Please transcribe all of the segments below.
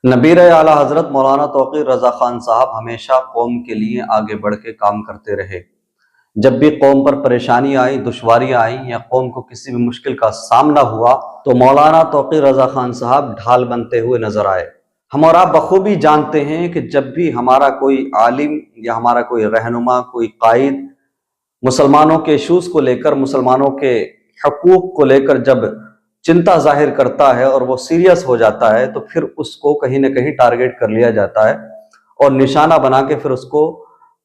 नबीर आला हज़रत मौलाना तौक़ीर रज़ा ख़ान साहब हमेशा कौम के लिए आगे बढ़ के काम करते रहे। जब भी कौम पर परेशानी आई, दुश्वारियाँ आई या कौम को किसी भी मुश्किल का सामना हुआ तो मौलाना तौक़ीर रज़ा ख़ान साहब ढाल बनते हुए नजर आए। हम और आप बखूबी जानते हैं कि जब भी हमारा कोई आलिम या हमारा कोई रहनुमा, कोई कायद मुसलमानों के इशूज़ को लेकर, मुसलमानों के हकूक़ को लेकर जब चिंता जाहिर करता है और वो सीरियस हो जाता है तो फिर उसको कहीं ना कहीं टारगेट कर लिया जाता है और निशाना बना के फिर उसको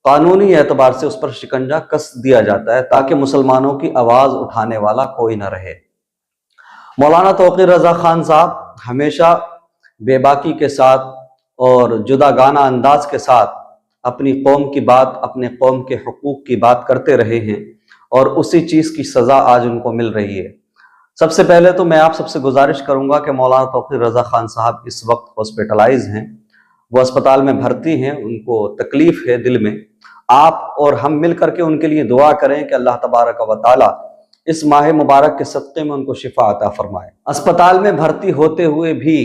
कानूनी एतबार से उस पर शिकंजा कस दिया जाता है ताकि मुसलमानों की आवाज़ उठाने वाला कोई ना रहे। मौलाना तौक़ीर रज़ा ख़ान साहब हमेशा बेबाकी के साथ और जुदागाना अंदाज के साथ अपनी कौम की बात, अपने कौम के हकूक़ की बात करते रहे हैं और उसी चीज़ की सज़ा आज उनको मिल रही है। सबसे पहले तो मैं आप सबसे गुजारिश करूंगा कि मौलाना तौक़ीर रज़ा ख़ान साहब इस वक्त हॉस्पिटलाइज हैं, वो अस्पताल में भर्ती हैं, उनको तकलीफ़ है दिल में। आप और हम मिल करके उनके लिए दुआ करें कि अल्लाह तबारक व तआला इस माह मुबारक के सदक़े में उनको शिफा अता फरमाए। अस्पताल में भर्ती होते हुए भी,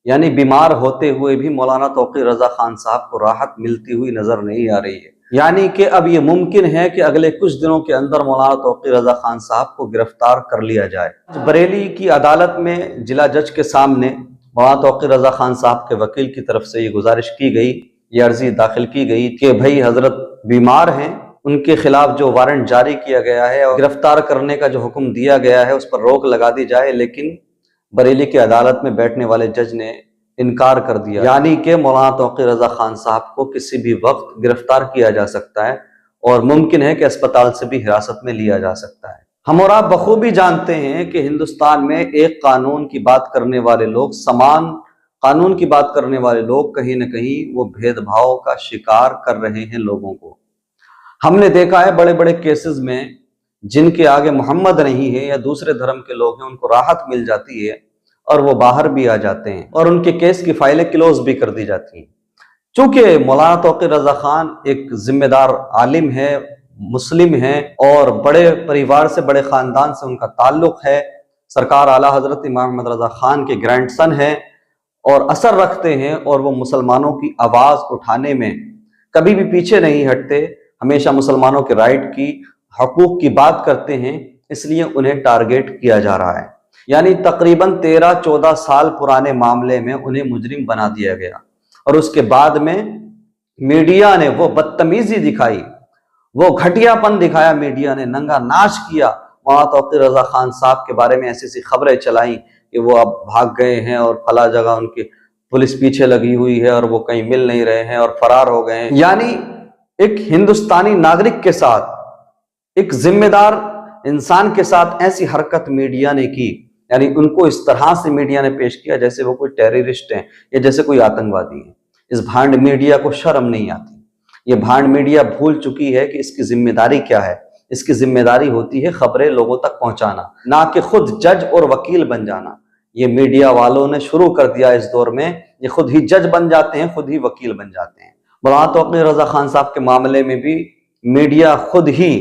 यानी बीमार होते हुए भी मौलाना तौक़ीर रज़ा ख़ान साहब को राहत मिलती हुई नज़र नहीं आ रही है। यानी कि अब ये मुमकिन है कि अगले कुछ दिनों के अंदर मौलाना तौक़ीर रज़ा ख़ान साहब को गिरफ्तार कर लिया जाए। बरेली की अदालत में जिला जज के सामने मौलाना तौक़ीर रज़ा ख़ान साहब के वकील की तरफ से ये गुजारिश की गई, ये अर्जी दाखिल की गई कि भाई हजरत बीमार हैं, उनके खिलाफ जो वारंट जारी किया गया है और गिरफ्तार करने का जो हुक्म दिया गया है उस पर रोक लगा दी जाए। लेकिन बरेली की अदालत में बैठने वाले जज ने इनकार कर दिया, यानी कि मौलाना तौक़ीर रज़ा ख़ान साहब को किसी भी वक्त गिरफ्तार किया जा सकता है और मुमकिन है कि अस्पताल से भी हिरासत में लिया जा सकता है। हम और आप बखूबी जानते हैं कि हिंदुस्तान में एक कानून की बात करने वाले लोग, समान कानून की बात करने वाले लोग कहीं ना कहीं वो भेदभाव का शिकार कर रहे हैं लोगों को। हमने देखा है बड़े बड़े केसेस में जिनके आगे मोहम्मद नहीं है या दूसरे धर्म के लोग हैं, उनको राहत मिल जाती है और वो बाहर भी आ जाते हैं और उनके केस की फाइलें क्लोज भी कर दी जाती हैं। चूंकि मौलाना तौक़ीर रज़ा ख़ान एक जिम्मेदार आलिम है, मुस्लिम है और बड़े परिवार से, बड़े ख़ानदान से उनका ताल्लुक है, सरकार आला हज़रत इमाम अहमद रज़ा ख़ान के ग्रैंडसन हैं और असर रखते हैं और वो मुसलमानों की आवाज़ उठाने में कभी भी पीछे नहीं हटते, हमेशा मुसलमानों के राइट की, हकूक़ की बात करते हैं, इसलिए उन्हें टारगेट किया जा रहा है। यानी तकरीबन 13-14 साल पुराने मामले में उन्हें मुजरिम बना दिया गया और उसके बाद में मीडिया ने वो बदतमीजी दिखाई, वो घटियापन दिखाया, मीडिया ने नंगा नाच किया। मौलाना तौक़ीर रज़ा ख़ान साहब के बारे में ऐसी ऐसी खबरें चलाई कि वो अब भाग गए हैं और फला जगह उनकी पुलिस पीछे लगी हुई है और वो कहीं मिल नहीं रहे हैं और फरार हो गए हैं। यानी एक हिंदुस्तानी नागरिक के साथ, एक जिम्मेदार इंसान के साथ ऐसी हरकत मीडिया ने की, यानी उनको इस तरह से मीडिया ने पेश किया जैसे वो कोई टेररिस्ट हैं या जैसे कोई आतंकवादी है। इस भांड मीडिया को शर्म नहीं आती। ये भांड मीडिया भूल चुकी है कि इसकी जिम्मेदारी क्या है। इसकी जिम्मेदारी होती है खबरें लोगों तक पहुंचाना, ना कि खुद जज और वकील बन जाना। ये मीडिया वालों ने शुरू कर दिया इस दौर में, ये खुद ही जज बन जाते हैं, खुद ही वकील बन जाते हैं। मौलाना तौक़ीर रज़ा ख़ान साहब के मामले में भी मीडिया खुद ही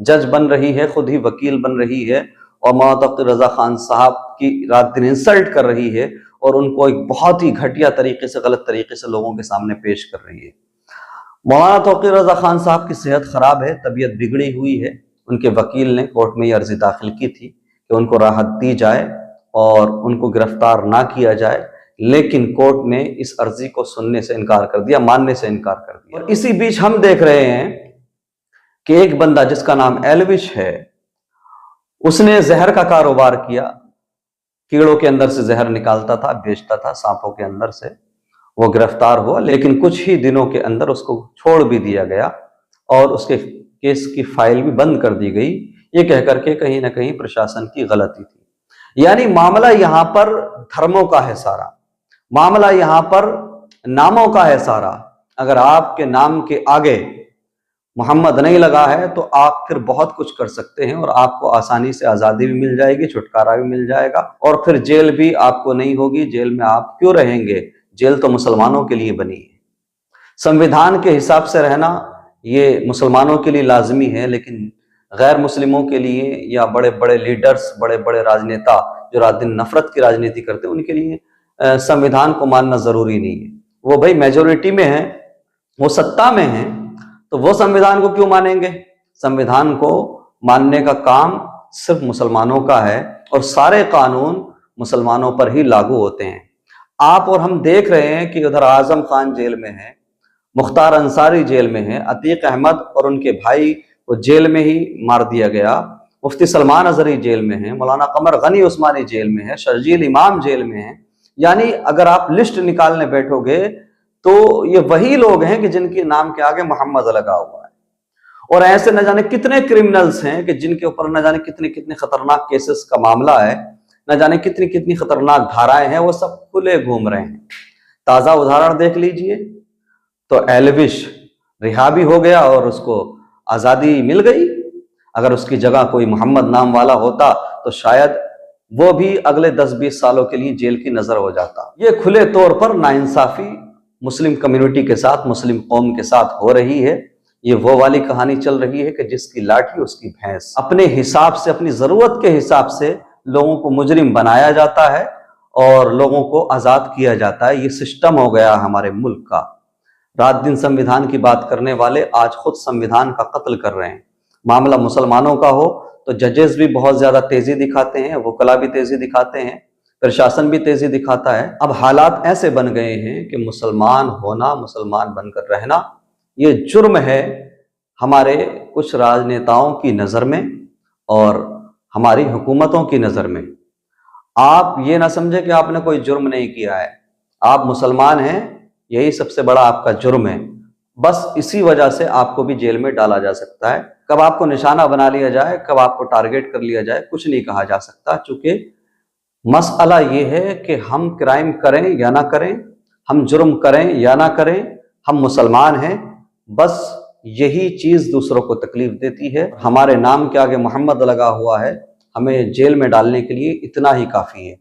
जज बन रही है, खुद ही वकील बन रही है और मौलाना तौक़ीर रज़ा ख़ान साहब की रात दिन इंसल्ट कर रही है और उनको एक बहुत ही घटिया तरीके से, गलत तरीके से लोगों के सामने पेश कर रही है। मौलाना तौक़ीर रज़ा ख़ान साहब की सेहत ख़राब है, तबीयत बिगड़ी हुई है। उनके वकील ने कोर्ट में ये अर्जी दाखिल की थी कि उनको राहत दी जाए और उनको गिरफ्तार ना किया जाए, लेकिन कोर्ट ने इस अर्जी को सुनने से इनकार कर दिया, मानने से इनकार कर दिया। और इसी बीच हम देख रहे हैं कि एक बंदा जिसका नाम एलविश है, उसने जहर का कारोबार किया, कीड़ों के अंदर से जहर निकालता था, बेचता था, सांपों के अंदर से। वो गिरफ्तार हुआ, लेकिन कुछ ही दिनों के अंदर उसको छोड़ भी दिया गया और उसके केस की फाइल भी बंद कर दी गई, ये कहकर के कहीं ना कहीं प्रशासन की गलती थी। यानी मामला यहाँ पर धर्मों का है सारा, मामला यहाँ पर नामों का है सारा। अगर आपके नाम के आगे मोहम्मद नहीं लगा है तो आप फिर बहुत कुछ कर सकते हैं और आपको आसानी से आज़ादी भी मिल जाएगी, छुटकारा भी मिल जाएगा और फिर जेल भी आपको नहीं होगी। जेल में आप क्यों रहेंगे? जेल तो मुसलमानों के लिए बनी है। संविधान के हिसाब से रहना ये मुसलमानों के लिए लाजमी है, लेकिन गैर मुस्लिमों के लिए या बड़े बड़े लीडर्स, बड़े बड़े राजनेता जो रात दिन नफरत की राजनीति करते हैं, उनके लिए संविधान को मानना जरूरी नहीं है। वो भाई मेजोरिटी में है, वो सत्ता में है, तो वो संविधान को क्यों मानेंगे? संविधान को मानने का काम सिर्फ मुसलमानों का है और सारे कानून मुसलमानों पर ही लागू होते हैं। आप और हम देख रहे हैं कि उधर आजम खान जेल में है, मुख्तार अंसारी जेल में है, अतीक अहमद और उनके भाई को जेल में ही मार दिया गया, मुफ्ती सलमान अजहरी जेल में है, मौलाना कमर गनी उस्मानी जेल में है, शर्जील इमाम जेल में है। यानी अगर आप लिस्ट निकालने बैठोगे तो ये वही लोग हैं कि जिनके नाम के आगे मोहम्मद लगा हुआ है। और ऐसे न जाने कितने क्रिमिनल्स हैं कि जिनके ऊपर न जाने कितने कितने खतरनाक केसेस का मामला है, न जाने कितनी कितनी खतरनाक धाराएं हैं, वो सब खुले घूम रहे हैं। ताजा उदाहरण देख लीजिए तो एलविश रिहा भी हो गया और उसको आजादी मिल गई। अगर उसकी जगह कोई मोहम्मद नाम वाला होता तो शायद वो भी अगले 10-20 सालों के लिए जेल की नजर हो जाता। ये खुले तौर पर नाइंसाफी मुस्लिम कम्युनिटी के साथ, मुस्लिम कौम के साथ हो रही है। ये वो वाली कहानी चल रही है कि जिसकी लाठी उसकी भैंस। अपने हिसाब से, अपनी जरूरत के हिसाब से लोगों को मुजरिम बनाया जाता है और लोगों को आजाद किया जाता है। ये सिस्टम हो गया हमारे मुल्क का। रात दिन संविधान की बात करने वाले आज खुद संविधान का कत्ल कर रहे हैं। मामला मुसलमानों का हो तो जजेस भी बहुत ज्यादा तेजी दिखाते हैं, वकला भी तेजी दिखाते हैं, प्रशासन भी तेजी दिखाता है। अब हालात ऐसे बन गए हैं कि मुसलमान होना, मुसलमान बनकर रहना ये जुर्म है हमारे कुछ राजनेताओं की नज़र में और हमारी हुकूमतों की नज़र में। आप ये ना समझे कि आपने कोई जुर्म नहीं किया है, आप मुसलमान हैं, यही सबसे बड़ा आपका जुर्म है। बस इसी वजह से आपको भी जेल में डाला जा सकता है। कब आपको निशाना बना लिया जाए, कब आपको टारगेट कर लिया जाए, कुछ नहीं कहा जा सकता, चूंकि मसला ये है कि हम क्राइम करें या ना करें, हम जुर्म करें या ना करें, हम मुसलमान हैं। बस यही चीज दूसरों को तकलीफ देती है। हमारे नाम के आगे मोहम्मद लगा हुआ है, हमें जेल में डालने के लिए इतना ही काफी है।